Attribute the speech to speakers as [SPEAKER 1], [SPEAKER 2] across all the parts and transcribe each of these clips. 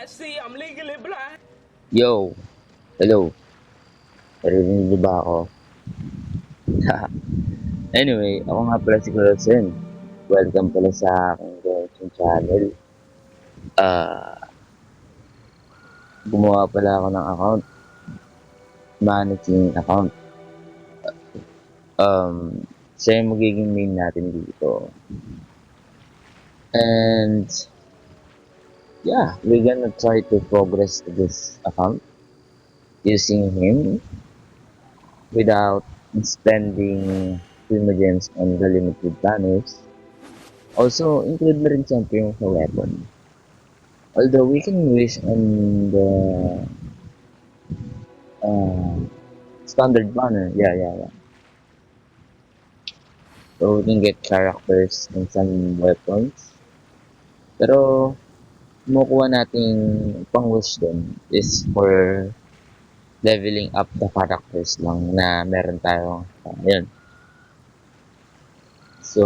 [SPEAKER 1] see, I'm legally blind.
[SPEAKER 2] Yo, hello. Narinig niyo ba ako? Anyway, ako nga pala si Carlsen. Welcome pala sa aking reaction channel. Ah, Gumawa pala ako ng account, managing account. Siya yung magiging main natin dito. And yeah, we're gonna try to progress this account using him without spending primogems on the limited banners. Also, include na rin siyempre yung sa weapon. Although we can wish on the uh, standard banner, yeah. So we can get characters and some weapons. Pero kumukuha nating pang wish dun is for leveling up the characters lang na meron tayo ngayon. So,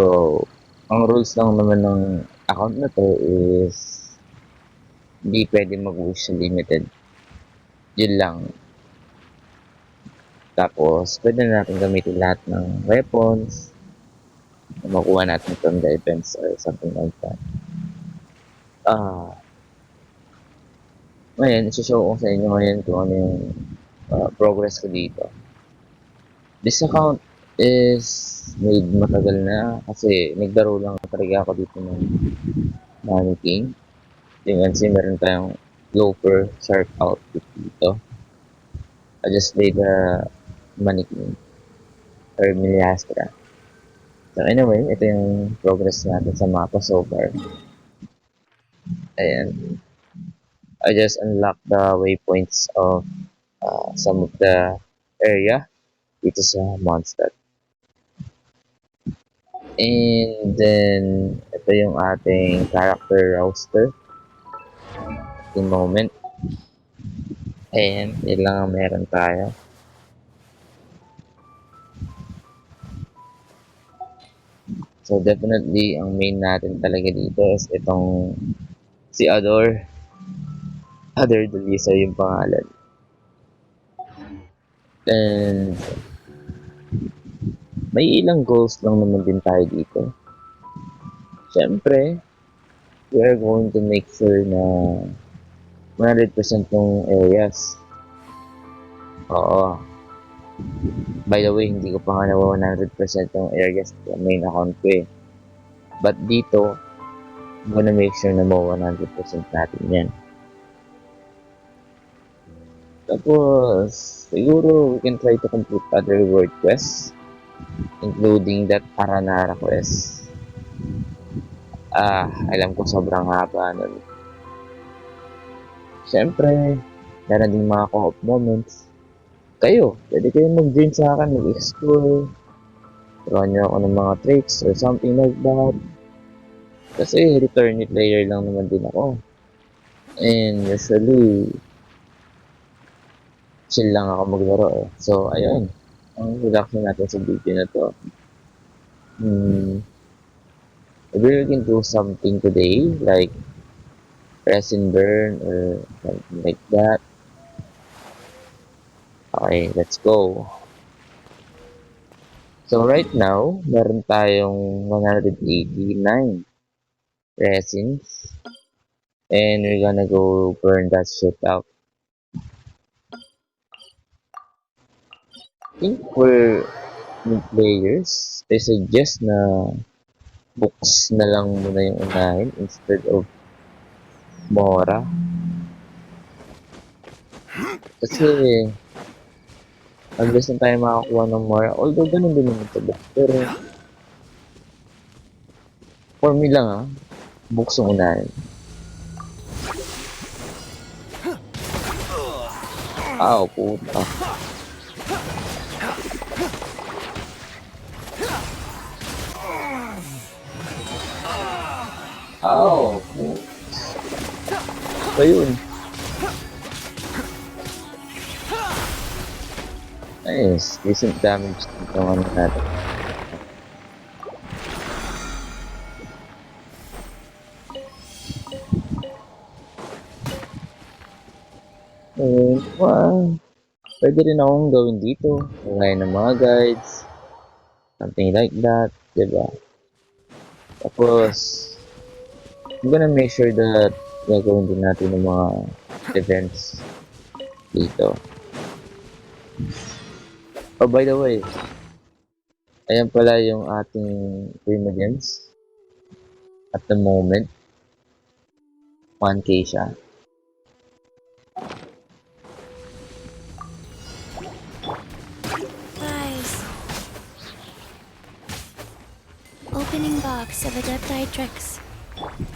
[SPEAKER 2] ang rules lang naman ng account na to is hindi pwede mag-wish limited. Yun lang. Tapos, pwede na natin gamitin lahat ng weapons na makuha natin from the events or something like that. Ngayon, isi-show ko sa inyo ngayon kung ano yung progress ko dito. This account is made matagal na kasi naglaro lang talaga ako dito ng Money King. Yung kasi meron tayong Gopher Shark outfit dito. I just made the Money King or Miliastra. So anyway, ito yung progress natin sa mapa so far. Ayan. I just unlocked the waypoints of some of the area dito sa Mondstadt. And then, ito yung ating character roster. At the moment. Ayan, yun lang ang meron tayo. So definitely, ang main natin talaga dito is itong si Ador. Ador Dulisa yung pangalan. And may ilang goals lang naman din tayo dito. Siyempre, we are going to make sure na 100% yung areas. Oo. By the way, hindi ko pa nga nawa 100% yung areas sa main account ko eh. But dito, I'm gonna make sure na mo 100% natin yan. Tapos, siguro we can try to complete other reward quests, including that Aranara quest. Alam ko sobrang haba nun. Siyempre, meron din mga co-op moments. Kayo, pwede kayo mag-join sa akin, mag-explore. Turuan nyo ako ng mga tricks or something like that. Kasi return player lang naman din ako. And usually, chill lang ako maglaro eh. So, ayun. Ang reaction natin sa video na to. Maybe we can do something today, like resin burn or something like that. Okay, let's go. So right now, meron tayong 189 resins. And we're gonna go burn that shit out. I think for new players, I suggest na books na lang muna yung unahin instead of Mora. Kasi mabilis na tayo makakuha ng Mora. Although ganun din naman ito. Pero for me lang books yung unahin. Puta. Ba yun? Nice. Decent damage dito ang ano natin. And, pwede rin akong gawin dito. Kagaya ng mga guides, something like that, diba? Tapos, I'm gonna make sure that gagawin din natin ng mga events dito. Oh, by the way, ayan pala yung ating Primogems. At the moment, 1K siya.
[SPEAKER 1] Guys. Opening box of Adepti Tricks.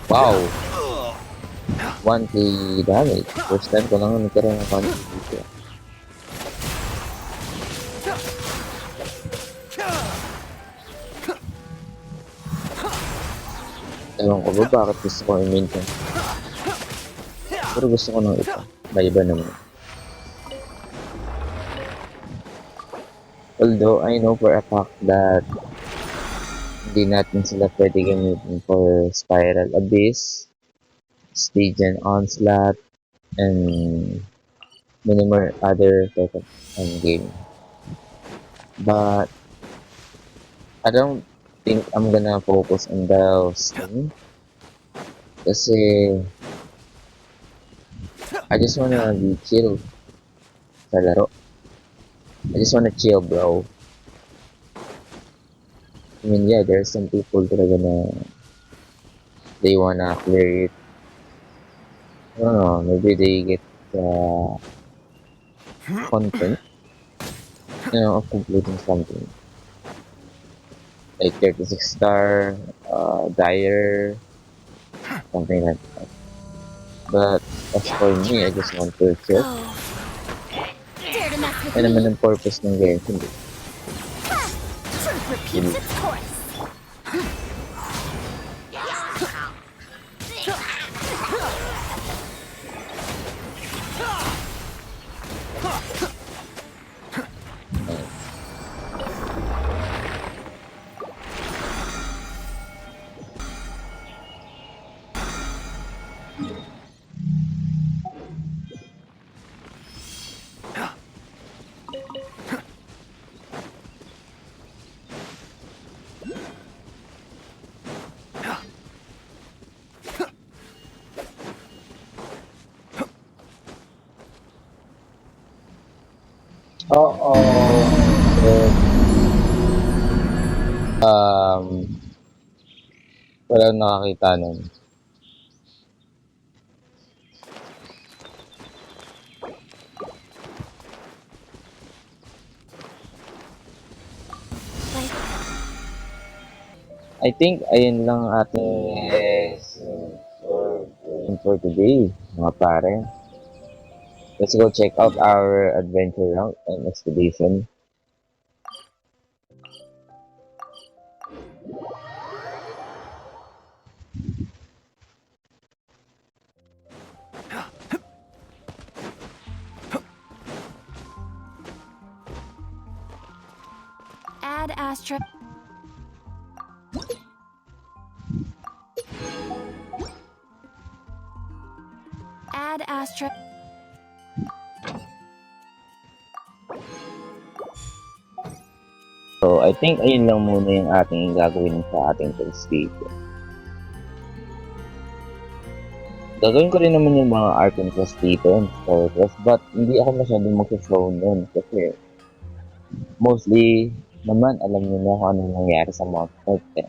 [SPEAKER 2] Wow! 1K damage. First time ko lang nagkaroon ng 1K dito. Ewan ko ba bakit gusto ko i-maintain. Pero gusto ko ng iba. May iba naman. Although, I know for a fact that hindi natin sila pwede gamitin for Spiral Abyss, Stygian Onslaught, and many more other type of game. But, I don't think I'm gonna focus on those things. Kasi, I just wanna be chill sa laro. I just wanna chill, bro. I mean, yeah, there's some people talaga na they wanna clear it. I don't know, maybe they get content, of completing something. Like 36 star, dire, something like that. But as for me, I just want to chill.
[SPEAKER 1] Oh. Dare to mess with
[SPEAKER 2] Ano naman
[SPEAKER 1] me?
[SPEAKER 2] ang purpose ng game? Hindi.
[SPEAKER 1] Truth repeats its course.
[SPEAKER 2] Oo. Walang nakakita nun.
[SPEAKER 1] Like,
[SPEAKER 2] I think ayun lang ating for today, mga pare. Let's go check out our adventure route and expedition.
[SPEAKER 1] add Astra. Add Astra.
[SPEAKER 2] So, I think ayun lang muna yung ating gagawin sa ating first video. Gagawin ko rin naman yung mga art and quest dito and story quest, but hindi ako masyadong mag-flow nun kasi mostly naman alam niyo na kung anong nangyari sa mga quest eh.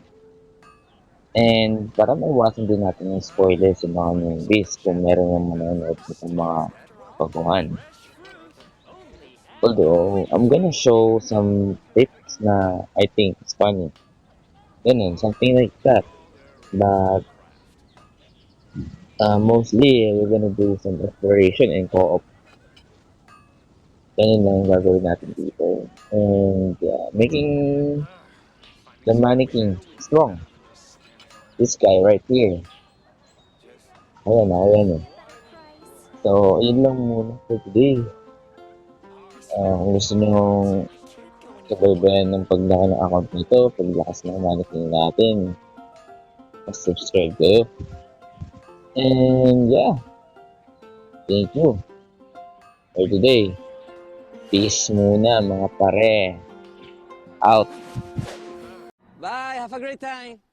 [SPEAKER 2] And para maiwasan din natin yung spoilers sa mga newbies kung meron yung manonood sa mga baguhan. Although, I'm gonna show some tips na I think is funny. Ganun, something like that. But, mostly, we're gonna do some exploration and co-op. Ganun lang ang gagawin natin dito. And, making the mannequin strong. This guy right here. Ayan. So, yun lang muna for today. Kung gusto nyo subaybayan ng paglaki ng account nito, paglakas ng mannequin natin, subscribe kayo. And yeah, thank you. for today. Peace muna mga pare. Out.
[SPEAKER 3] Bye. Have a great time.